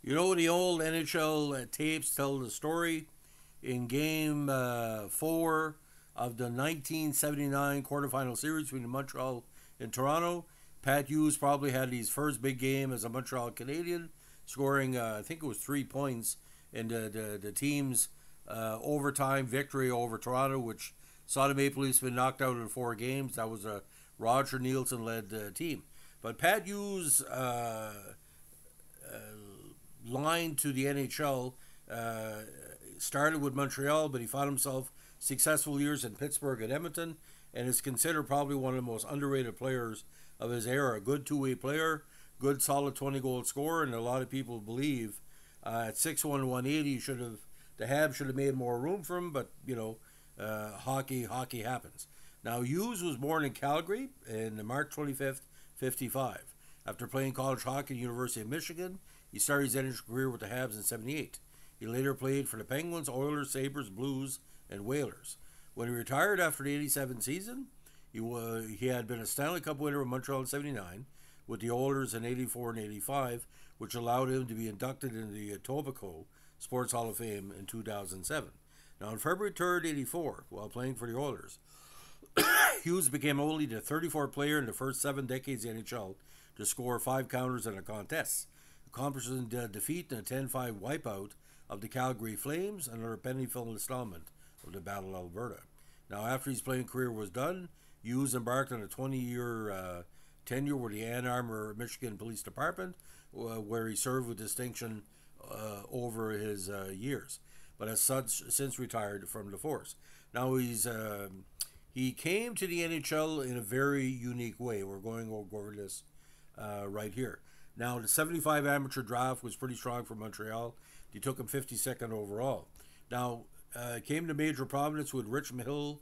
You know, the old NHL tapes tell the story. In Game 4 of the 1979 quarterfinal series between Montreal and Toronto, Pat Hughes probably had his first big game as a Montreal Canadian, scoring, I think it was 3 points in the team's overtime victory over Toronto, which saw the Maple Leafs been knocked out in 4 games. That was a Roger Nielsen led team. But Pat Hughes' line to the NHL started with Montreal, but he found himself successful years in Pittsburgh and Edmonton, and is considered probably one of the most underrated players of his era. A good two-way player, good solid 20-goal scorer, and a lot of people believe at 6'1", 180, the Habs should have made more room for him, but hockey happens. Now Hughes was born in Calgary on March 25th, 55. After playing college hockey at the University of Michigan, he started his NHL career with the Habs in '78. He later played for the Penguins, Oilers, Sabres, Blues, and Whalers. When he retired after the '87 season, he had been a Stanley Cup winner with Montreal in '79, with the Oilers in '84 and '85, which allowed him to be inducted into the Etobicoke Sports Hall of Fame in 2007. Now, on February 3rd, '84, while playing for the Oilers, Hughes became only the 34th player in the first 7 decades of the NHL to score 5 counters in a contest, accomplishing the defeat in a 10-5 wipeout of the Calgary Flames and a penalty-filled installment of the Battle of Alberta. Now, after his playing career was done, Hughes embarked on a 20-year tenure with the Ann Arbor, Michigan Police Department, where he served with distinction over his years, but has since retired from the force. Now he came to the NHL in a very unique way. We're going over this right here. Now, the 75 amateur draft was pretty strong for Montreal. They took him 52nd overall. Now, came to major prominence with Rich Hill,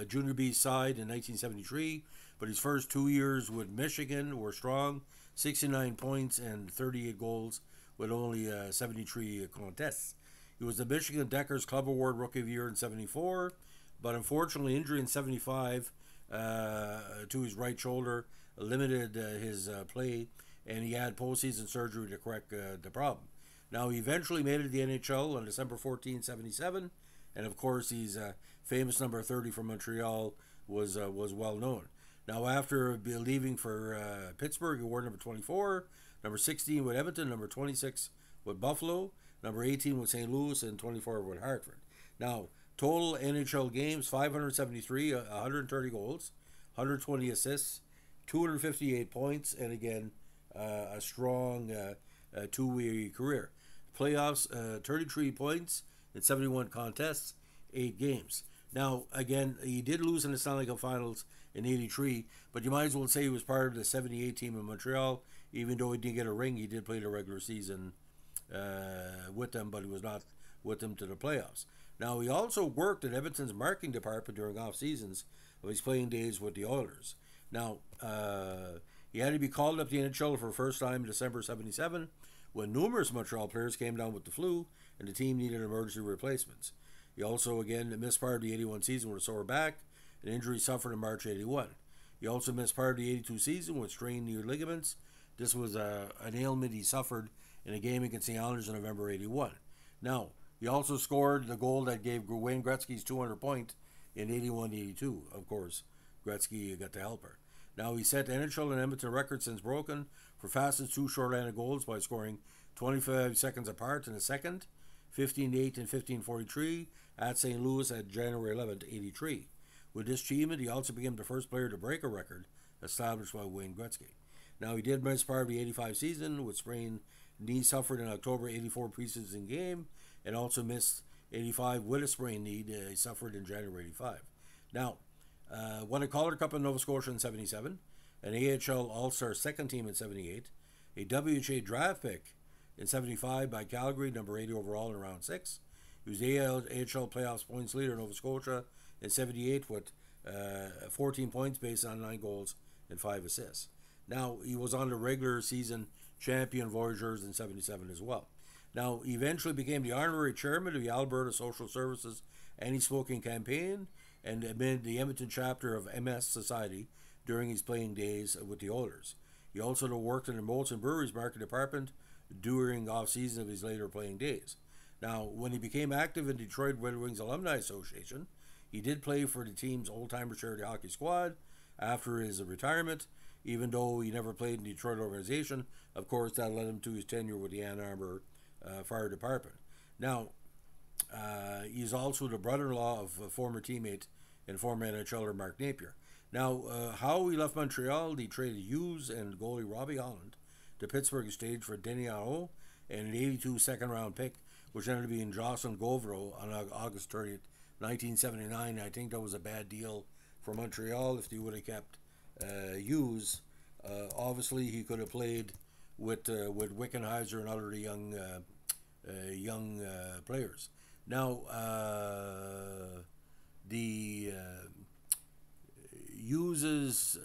Junior B's side in 1973, but his first 2 years with Michigan were strong, 69 points and 38 goals with only 73 contests. He was the Michigan Deckers Club Award Rookie of the Year in '74, but unfortunately injury in '75 to his right shoulder limited his play, and he had postseason surgery to correct the problem. Now, he eventually made it to the NHL on December 14, '77, and of course, his famous number 30 for Montreal was well known. Now, after leaving for Pittsburgh, he wore number 24, number 16 with Edmonton, number 26 with Buffalo, number 18 with St. Louis, and 24 with Hartford. Now, total NHL games, 573, 130 goals, 120 assists, 258 points, and again, a strong two-way career. Playoffs, 33 points in 71 contests, 8 games. Now, again, he did lose in the Stanley Cup Finals in '83, but you might as well say he was part of the '78 team in Montreal. Even though he didn't get a ring, he did play the regular season with them, but he was not with them to the playoffs. Now, he also worked at Edmonton's marketing department during off seasons of his playing days with the Oilers. Now, he had to be called up to the NHL for the first time in December '77, when numerous Montreal players came down with the flu and the team needed emergency replacements. He also, again, missed part of the '81 season with a sore back, an injury suffered in March '81. He also missed part of the '82 season with strained knee ligaments. This was an ailment he suffered in a game against the Islanders in November '81. Now, he also scored the goal that gave Wayne Gretzky's 200 point in '81-'82. Of course, Gretzky got the helper. Now, he set the NHL and Edmonton record since broken for fastest 2 shorthanded goals by scoring 25 seconds apart in the second, 15:8 and 15:43 at St. Louis at January 11th, '83. With this achievement, he also became the first player to break a record established by Wayne Gretzky. Now, he did miss part of the '85 season with sprained knee suffered in October '84 preseason game, and also missed '85 with a sprained knee he suffered in January '85. Now, won a Calder Cup in Nova Scotia in '77, an AHL All-Star second team in '78, a WHA draft pick in '75 by Calgary, number 80 overall in round 6. He was the AHL playoffs points leader in Nova Scotia in '78 with 14 points based on 9 goals and 5 assists. Now, he was on the regular season champion Voyageurs in '77 as well. Now, he eventually became the honorary chairman of the Alberta Social Services Anti-Smoking Campaign and admitted the Edmonton chapter of MS Society during his playing days with the Oilers. He also worked in the Molson Brewery's market department during off-season of his later playing days. Now, when he became active in Detroit Red Wings Alumni Association, he did play for the team's old-timer charity hockey squad after his retirement, even though he never played in the Detroit organization. Of course, that led him to his tenure with the Ann Arbor Fire Department. Now, he's also the brother-in-law of a former teammate and former NHLer Mark Napier. Now, how he left Montreal, he traded Hughes and goalie Robbie Holland to Pittsburgh stage for Denis Arnaud and an 82 second-round pick, which ended up being Jocelyn Gauvreau on August 30th, 1979. I think that was a bad deal for Montreal if they would have kept Hughes. Obviously, he could have played with Wickenheiser and other young players. Now, the Hughes'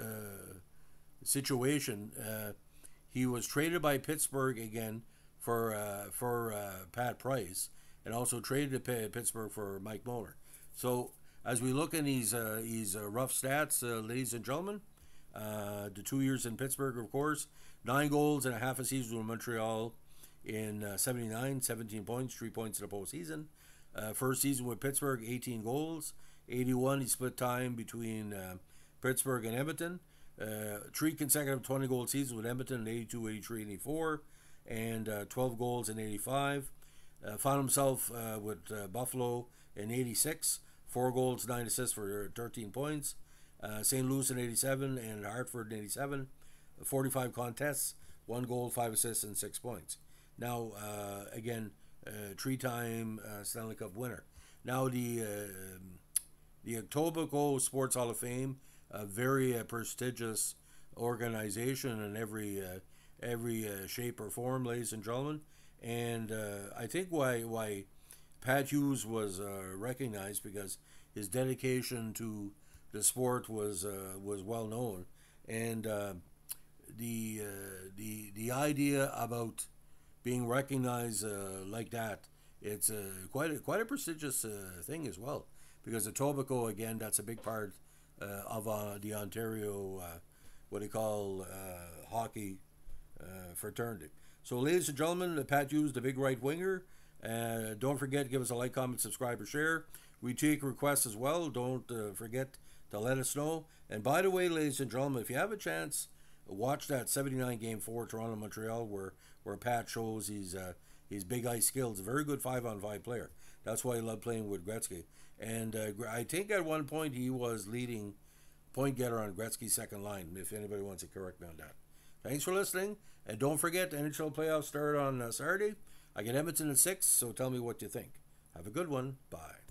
situation, he was traded by Pittsburgh again for Pat Price, and also traded to Pittsburgh for Mike Muller. So as we look in these rough stats, ladies and gentlemen, the 2 years in Pittsburgh, of course, 9 goals and a half a season with Montreal in 79, 17 points, 3 points in the postseason. First season with Pittsburgh, 18 goals. 81, he split time between Pittsburgh and Edmonton. 3 consecutive 20-goal seasons with Edmonton in 82, 83, 84, and 12 goals in 85. Found himself with Buffalo in 86, 4 goals, 9 assists for 13 points. St. Louis in 87 and Hartford in 87, 45 contests, 1 goal, 5 assists, and 6 points. Now, again, 3-time Stanley Cup winner. Now, the Etobicoke Sports Hall of Fame, a very prestigious organization in every shape or form, ladies and gentlemen. And I think why Pat Hughes was recognized, because his dedication to the sport was well known, and the idea about being recognized like that, it's quite a prestigious thing as well, because Etobicoke, again, that's a big part of the Ontario what they call hockey fraternity. So, ladies and gentlemen, Pat Hughes, the big right winger. Don't forget to give us a like, comment, subscribe, or share. We take requests as well. Don't forget to let us know. And by the way, ladies and gentlemen, if you have a chance, watch that 79 Game 4 Toronto-Montreal where Pat shows his big ice skills. A very good 5-on-5 player. That's why I love playing with Gretzky. And I think at one point he was leading point getter on Gretzky's second line, if anybody wants to correct me on that. Thanks for listening. And don't forget, the NHL playoffs start on Saturday. I get Edmonton at 6, so tell me what you think. Have a good one. Bye.